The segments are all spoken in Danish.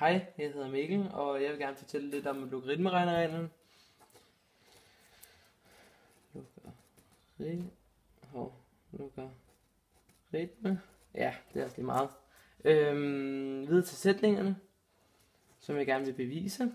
Hej, jeg hedder Mikkel, og jeg vil gerne fortælle lidt om logaritmeregnereglen. Logaritme. Ja, det er også lige meget. Videre til sætningerne, som jeg gerne vil bevise.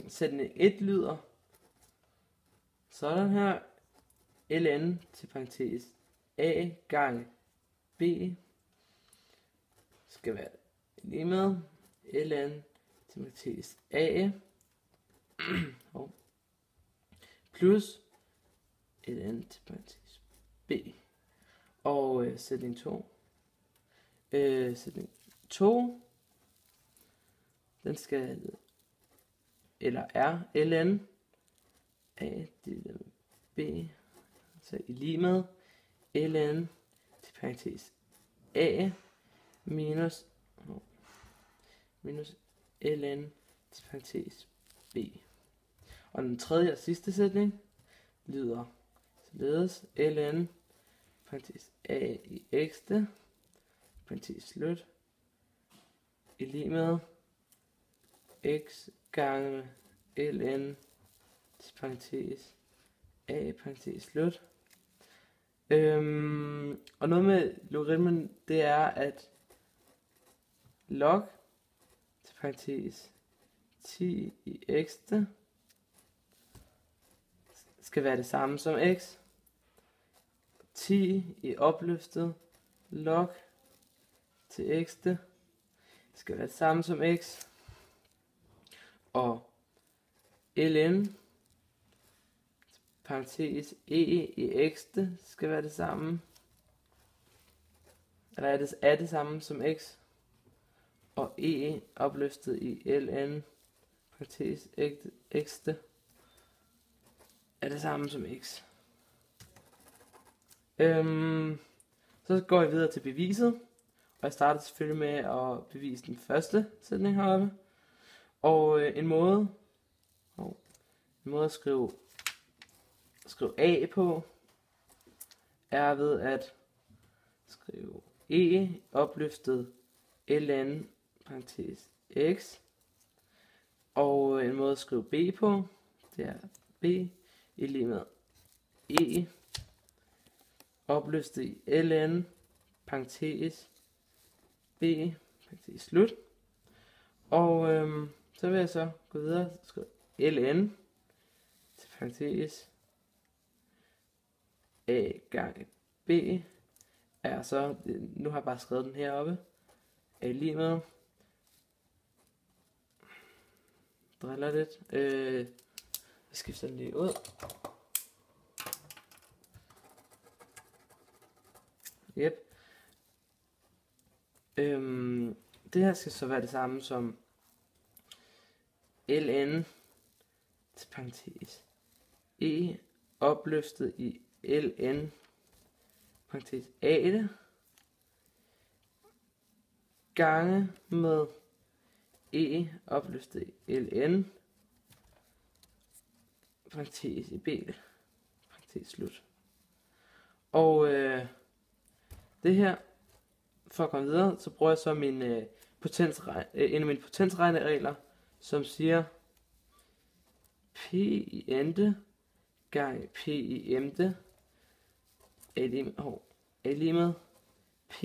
Sætning 1 lyder sådan her: ln til parentes a gange b skal være lige med ln til parentes a plus ln til parentes b. Og sætning 2, den skal eller er ln a delt med b, så i lige med ln til parentes a minus ln til parentes b. Og den tredje og sidste sætning lyder således: ln parentes a i x'te parentes slut i lige med x gange ln til parentes a parentes slut. Og noget med logaritmen, det er, at log til parentes 10 i x'te skal være det samme som x. 10 i opløftet log til x'te skal være det samme som x. Og ln parentes e i x'te skal være det samme, eller er det samme som x. Og e opløftet i ln parentes x'te er det samme som x. Så går jeg videre til beviset, og jeg starter selvfølgelig med at bevise den første sætning heroppe. Og en måde at skrive a på er ved at skrive e opløftet ln parentes x. Og en måde at skrive b på, det er b i lige med e opløftet i ln parentes b parentes slut. Og så vil jeg så gå videre og skrive ln til parentes a gange b er så, nu har jeg bare skrevet den heroppe, er lige med, driller lidt, jeg skifter den lige ud. Yep. Det her skal så være det samme som ln til parentes e opløftet i ln parentes a gange med e opløftet i ln parentes i b parentes slut. Og det her, for at komme videre, så bruger jeg så en af mine potensregneregler, som siger p i ente gange p i mte er lige med p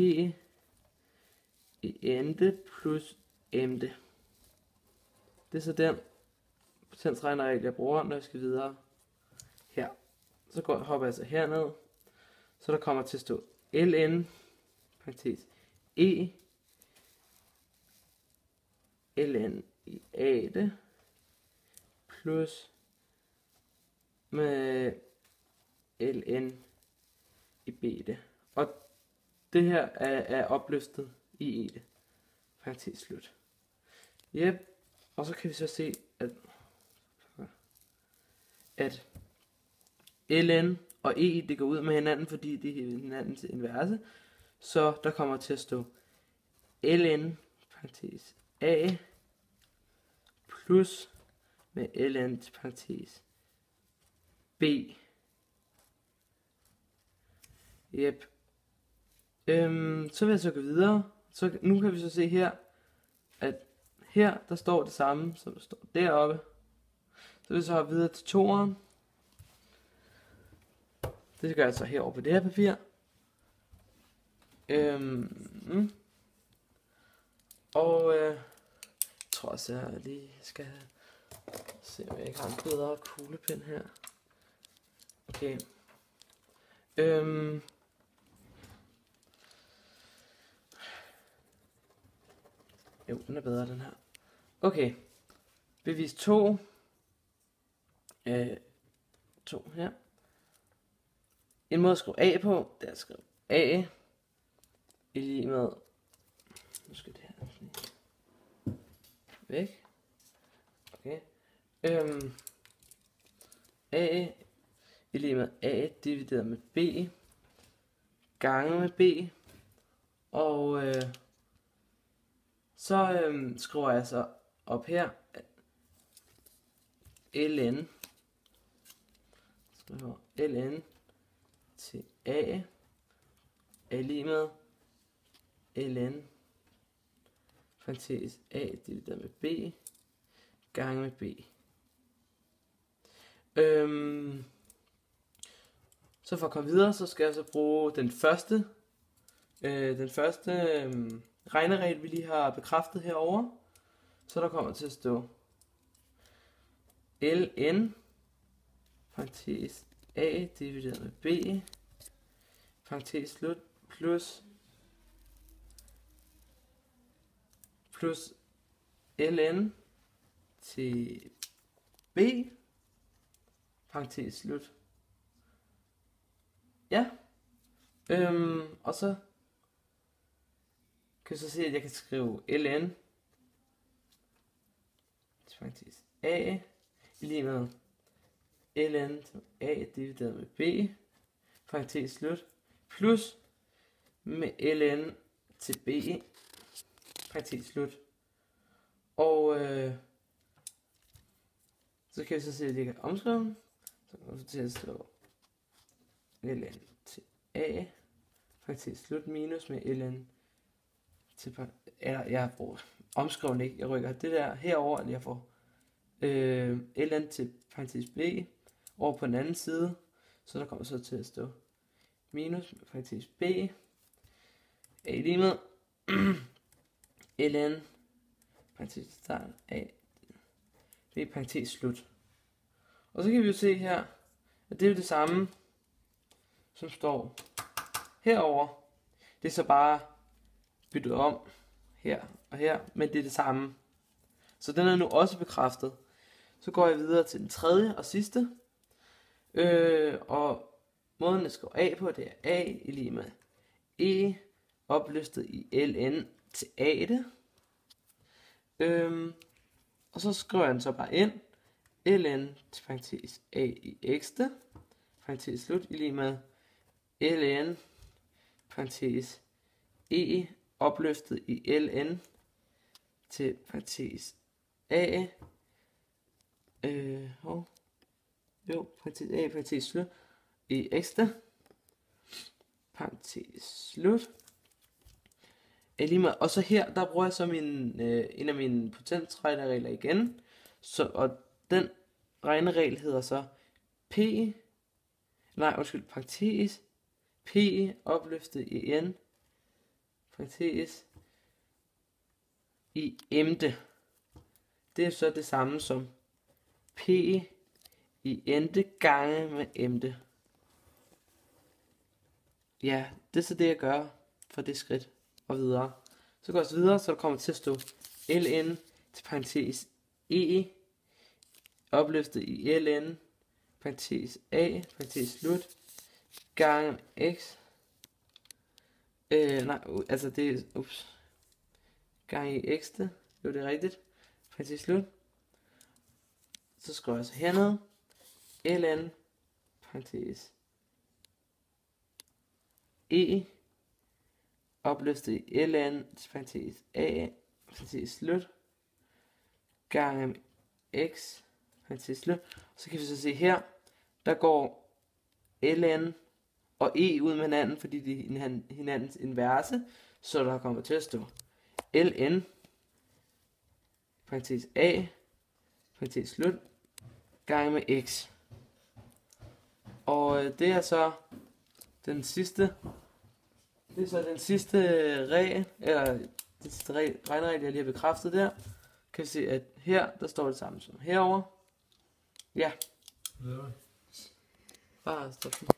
i ente plus mte. Det er så den potensregneregel, jeg bruger, når jeg skal videre her. Så hopper jeg så herned, så der kommer til at stå ln parentes e ln i a'te plus med ln i b'te. Og det her er opløftet i e'te parentes slut. Yep. Og så kan vi så se, at ln og e det går ud med hinanden, fordi det er hinandens inverse. Så der kommer til at stå ln parentes a plus med ln til parentes b Yep. Så vil jeg så gå videre. Så nu kan vi så se her, at her, der står det samme, som der står deroppe. Så vil jeg så hoppe videre til toeren. Det gør jeg så herovre på det her papir. Og jeg tror også, jeg lige skal se, om jeg ikke har en bedre kuglepen her. Okay. Jo, den er bedre, den her. Okay. Bevis 2. 2 her. En måde at skrive A på, det er at skrive A. I lige med... Nu skal det her væk. Okay. A i lige med A divideret med B gange med B. Og så skriver jeg så op her ln. Skriver ln til A er lige med ln parentes A divideret med B gange med B. Så for at komme videre, så skal jeg så bruge den første regneregel, vi lige har bekræftet herover. Så der kommer til at stå ln parentes A divideret med B parentes slut plus ln til B parentes slut. Ja. Og så kan vi så se, at jeg kan skrive ln til parentes A i lige med ln til A divideret med B parentes slut plus med ln til B parentes slut. Og så kan vi så se, at jeg kan omskrive den. Så kan vi til at stå ln til A parentes slut minus med ln til jeg får omskriven ikke. Jeg rykker det der herover, og jeg får ln til parentes B over på den anden side. Så der kommer så til at stå minus med parentes B er lige med ln parentes start A B parentes slut. Og så kan vi jo se her, at det er jo det samme, som står herover. Det er så bare byttet om her og her, men det er det samme. Så den er nu også bekræftet. Så går jeg videre til den tredje og sidste. Og måden jeg skriver A på, det er A i lige med E opløftet i ln til A det. Og så skriver jeg den så bare ind. ln til parentes A i x det. Parentes slut i lige med ln parentes E opløftet i ln til parentes A parentes A parentes slut i x det. Parentes slut lige med, og så her, der bruger jeg så en af mine potensregneregler igen. Og den regneregel hedder så parentes P opløftet i n parentes i m'te. Det er så det samme som P i n'te gange med m'te. Ja, det er så det jeg gør for det skridt og videre. Så går jeg videre, så der kommer til at stå ln til parentes E opløftet i ln parentes A parentes slut gange x. Altså det er gange i x det. Jo, det er rigtigt. Parentes slut. Så skriver jeg så hernede ln parentes E opløftet i ln parentes A parentes slut gange x parentes slut. Så kan vi så se her, der går ln og e ud med hinanden, fordi de er hinandens inverse, så der kommer til at stå ln, parentes a, parentes slut, gange med x. Og det er så den sidste, regel, eller den sidste regneregel, jeg lige har bekræftet der. Kan vi se, at her, der står det samme som herover. Ja. Bare stop.